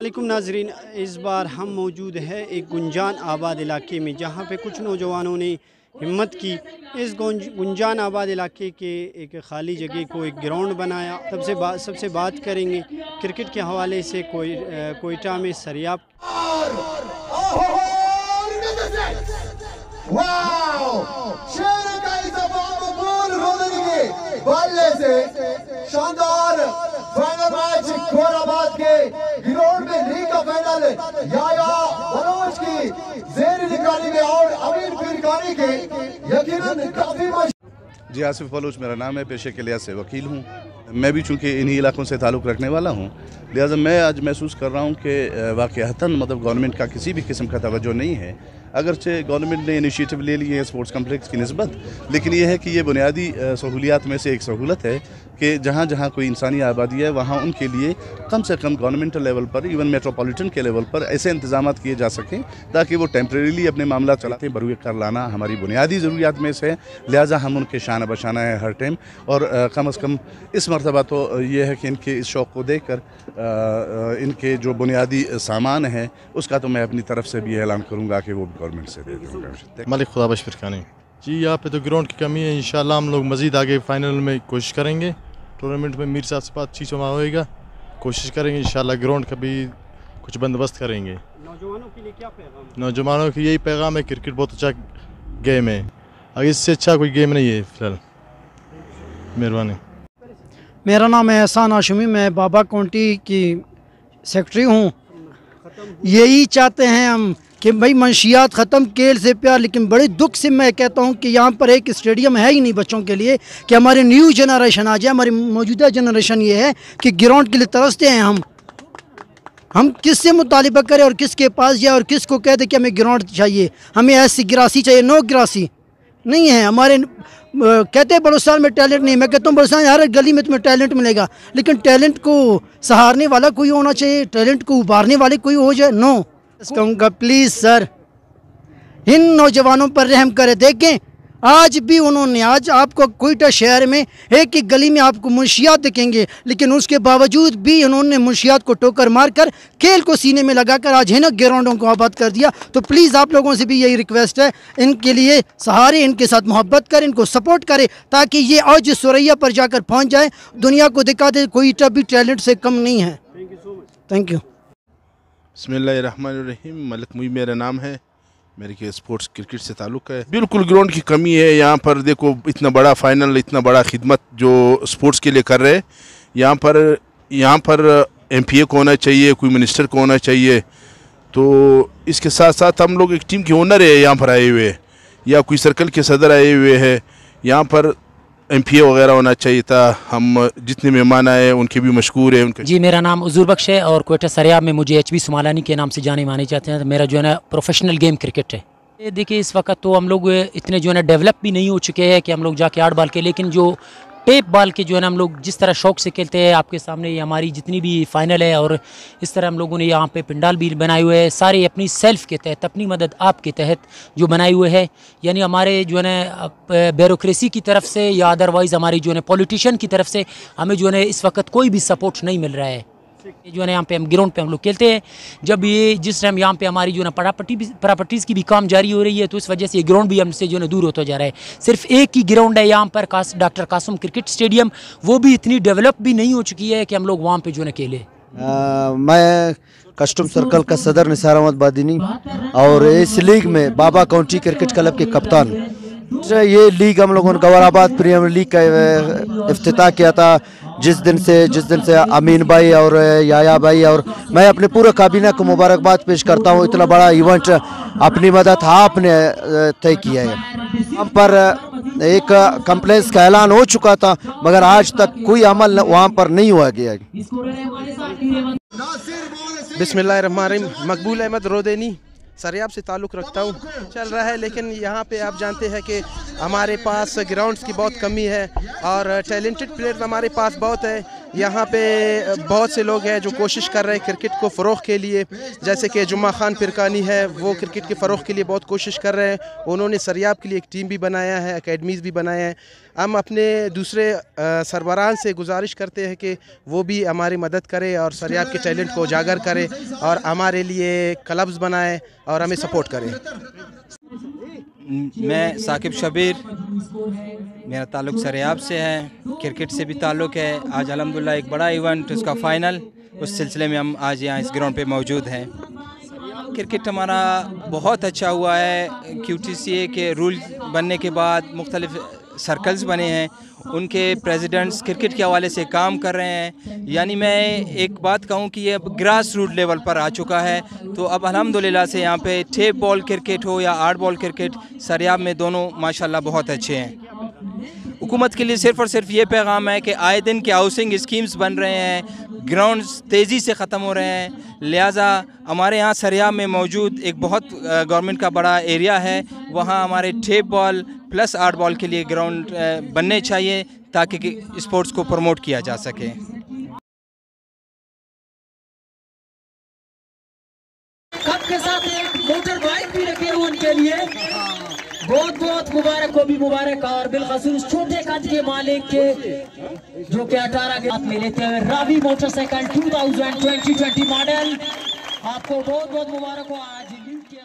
वालेकुम नाजरीन, इस बार हम मौजूद है एक गुंजान आबाद इलाके में, जहाँ पे कुछ नौजवानों ने हिम्मत की इस गुंजान आबाद इलाके के एक ख़ाली जगह को एक ग्राउंड बनाया। सबसे बात करेंगे क्रिकेट के हवाले से। कोयटा में सरियाब शानदार फाइनल मैच खोराबाद के ग्राउंड में लीग का फाइनल याया बलोच की ज़ेर निगरानी में और अमीन फिरकानी के यकीनन काफी जी आसिफ बलोच मेरा नाम है, पेशे के लिहाज से वकील हूँ। मैं भी चूँकि इन्हीं इलाकों से ताल्लुक़ रखने वाला हूँ, लिहाजा मैं आज महसूस कर रहा हूँ कि वाक़अतन मतलब गवर्नमेंट का किसी भी किस्म का तवज्जो नहीं है। अगरचे गवर्नमेंट ने इनिशिएटिव ले लिए है स्पोर्ट्स कम्प्लेक्स की निस्बत, लेकिन यह है कि ये बुनियादी सहूलियात में से एक सहूलत है कि जहाँ जहाँ कोई इंसानी आबादी है वहाँ उनके लिए कम से कम गवर्नमेंटल लेवल पर, इवन मेट्रोपॉलिटन के लेवल पर ऐसे इंतजाम किए जा सकें ताकि वो टेम्प्रेरीली अपने मामला चलाते बरूए कर लाना हमारी बुनियादी ज़रूरियात में से है। लिहाजा हम उनके शान बशाना है हर टाइम, और कम अज़ कम इस मरतबा तो ये है कि इनके इस शौक़ को देख कर इनके जो बुनियादी सामान है उसका तो मैं अपनी तरफ से भी ऐलान करूँगा कि वो गवर्नमेंट से दे दूँगा। मालिक खुदाबश फिरकानी जी, यहाँ पे तो ग्राउंड की कमी है। इंशाल्लाह हम लोग मज़ीद आगे फाइनल में कोशिश करेंगे। टूर्नामेंट में मीर साहब से बातचीत होएगा, कोशिश करेंगे इंशाल्लाह ग्राउंड का भी कुछ बंदोबस्त करेंगे। नौजवानों के लिए क्या पैगाम? नौजवानों की यही पैगाम है, क्रिकेट बहुत अच्छा गेम है, अगर इससे अच्छा कोई गेम नहीं है फिलहाल। मेहरबानी। मेरा नाम है एहसान हाशमी, मैं बाबा काउंटी की सेक्रेटरी हूँ। यही चाहते हैं हम कि भाई मंशियात ख़त्म, खेल से प्यार। लेकिन बड़े दुख से मैं कहता हूँ कि यहाँ पर एक स्टेडियम है ही नहीं बच्चों के लिए कि हमारे न्यू जनरेशन आ जाए। हमारी मौजूदा जनरेशन ये है कि ग्राउंड के लिए तरसते हैं। हम किससे मुतालिबा करें और किसके पास जाए और किसको कह दें कि हमें ग्राउंड चाहिए, हमें ऐसी गिरासी चाहिए। नो गिरासी नहीं है हमारे। कहते हैं बड़ोस्तान में टैलेंट नहीं, मैं कहता हूँ बड़ोस्तान हर गली में तुम्हें टैलेंट मिलेगा, लेकिन टैलेंट को सहारने वाला कोई होना चाहिए, टैलेंट को उभारने वाले कोई हो जाए। नो कहूँगा प्लीज़ सर, इन नौजवानों पर रहम करें। देखें आज भी उन्होंने, आज आपको कोयटा शहर में एक एक गली में आपको मुंशियात दिखेंगे, लेकिन उसके बावजूद भी उन्होंने मुंशियात को टोकर मारकर खेल को सीने में लगाकर आज हिनक ग्राउंडों को आबाद कर दिया। तो प्लीज़ आप लोगों से भी यही रिक्वेस्ट है, इनके लिए सहारे, इनके साथ मोहब्बत करें, इनको सपोर्ट करें ताकि ये आज सुरैया पर जाकर पहुँच जाए, दुनिया को दिखा दे कोयटा भी टैलेंट से कम नहीं है। Thank you. बिस्मिल्लाहिर्रहमानिर्रहीम। मलिक मुई मेरा नाम है, मेरे के स्पोर्ट्स क्रिकेट से ताल्लुक़ है। बिल्कुल ग्राउंड की कमी है यहाँ पर। देखो इतना बड़ा फाइनल, इतना बड़ा खिदमत जो स्पोर्ट्स के लिए कर रहे हैं यहाँ पर एमपीए को होना चाहिए, कोई मिनिस्टर को होना चाहिए। तो इसके साथ साथ हम लोग एक टीम के ओनर है यहाँ पर आए हुए, या कोई सर्कल के सदर आए हुए हैं, यहाँ पर एमपीए वगैरह होना चाहिए था। हम जितने मेहमान आए उनके भी मशकूर है उनके। जी मेरा नाम उज़ूर बख्श है और कोयटा सरियाब में मुझे एचबी सुमालानी के नाम से जाने माने जाते हैं। मेरा जो है ना प्रोफेशनल गेम क्रिकेट है। ये देखिए इस वक्त तो हम लोग इतने जो है ना डेवलप भी नहीं हो चुके हैं कि हम लोग जाके 8 बाल के, लेकिन जो टेप बाल के जो है ना हम लोग जिस तरह शौक से खेलते हैं, आपके सामने ये हमारी जितनी भी फाइनल है और इस तरह हम लोगों ने यहाँ पे पिंडाल भी बनाए हुए हैं, सारे अपनी सेल्फ के तहत, अपनी मदद आप के तहत जो बनाए हुए हैं। यानी हमारे जो है ना ब्यूरोक्रेसी की तरफ से या अदरवाइज़ हमारी जो है ना पॉलिटिशियन की तरफ से हमें जो है ना इस वक्त कोई भी सपोर्ट नहीं मिल रहा है। जो है ना यहाँ पे हम ग्राउंड पे हम लोग खेलते हैं, जब ये जिस टाइम यहाँ पे हमारी जो है ना प्रॉपर्टीज़ की भी काम जारी हो रही है, तो इस वजह से ये ग्राउंड भी हमसे जो है ना दूर होता जा रहा है। सिर्फ एक ही ग्राउंड है यहाँ पर, डॉक्टर कासम क्रिकेट स्टेडियम, वो भी इतनी डेवलप भी नहीं हो चुकी है कि हम लोग वहाँ पे जो है ना खेले। मैं कस्टम सर्कल का सदर निसार अहमद बादिनी और इस लीग में बाबा काउंटी क्रिकेट क्लब के कप्तान। ये लीग हम लोगों ने गौराबाद प्रीमियर लीग का इफ्तिताह किया था, जिस दिन से अमीन भाई और याया भाई और मैं अपने पूरे काबीना को मुबारकबाद पेश करता हूँ। इतना बड़ा इवेंट अपनी मदद आपने तय किया है। हम पर एक कंप्लेंस का ऐलान हो चुका था, मगर आज तक कोई अमल वहाँ पर नहीं हुआ गया। बिस्मिल्लाहिर्रहमानिर्रहीम। मकबूल अहमद रोदेनी, सरियाब से ताल्लुक़ रखता हूँ। चल रहा है, लेकिन यहाँ पे आप जानते हैं कि हमारे पास ग्राउंड्स की बहुत कमी है और टैलेंटेड प्लेयर्स हमारे पास बहुत है, यहाँ पे बहुत से लोग हैं जो कोशिश कर रहे हैं क्रिकेट को फ़रोग़ के लिए, जैसे कि जुम्मा खान पिरकानी है, वो क्रिकेट के फ़रोग़ के लिए बहुत कोशिश कर रहे हैं। उन्होंने सरियाब के लिए एक टीम भी बनाया है, एकेडमीज़ भी बनाए हैं। हम अपने दूसरे सरबराहान से गुजारिश करते हैं कि वो भी हमारी मदद करें और सरियाब के टैलेंट को उजागर करें और हमारे लिए क्लब्स बनाएं और हमें सपोर्ट करें। मैं साकिब शबीर, मेरा ताल्लुक़ सरियाब से है, क्रिकेट से भी ताल्लुक़ है। आज अल्हम्दुलिल्लाह एक बड़ा इवेंट, उसका फ़ाइनल, उस सिलसिले में हम आज यहाँ इस ग्राउंड पे मौजूद हैं। क्रिकेट हमारा बहुत अच्छा हुआ है। QTCA के रूल बनने के बाद मुख्तलिफ सर्कल्स बने हैं, उनके प्रेसिडेंट्स क्रिकेट के हवाले से काम कर रहे हैं। यानी मैं एक बात कहूँ कि ये अब ग्रास रूट लेवल पर आ चुका है। तो अब अल्हम्दुलिल्लाह से यहाँ पे टेप बॉल क्रिकेट हो या 8 बॉल क्रिकेट, सरियाब में दोनों माशाल्लाह बहुत अच्छे हैं। हुकूमत के लिए सिर्फ़ और सिर्फ ये पैगाम है कि आए दिन के हाउसिंग स्कीम्स बन रहे हैं, ग्राउंड्स तेज़ी से ख़त्म हो रहे हैं, लिहाजा हमारे यहाँ सरियाब में मौजूद एक बहुत गवर्नमेंट का बड़ा एरिया है, वहाँ हमारे टेप बॉल प्लस 8 बॉल के लिए ग्राउंड बनने चाहिए ताकि स्पोर्ट्स को प्रमोट किया जा सके। कप के साथ एक मोटर बाइक भी रखे हुए उनके लिए बहुत बहुत मुबारक को भी मुबारक, और बिलखसूस छोटे कद के मालिक के जो कि 18 के हाथ में लेते हुए रावी मोटरसाइकिल 2020 मॉडल, आपको बहुत बहुत मुबारक हो। आज लीग के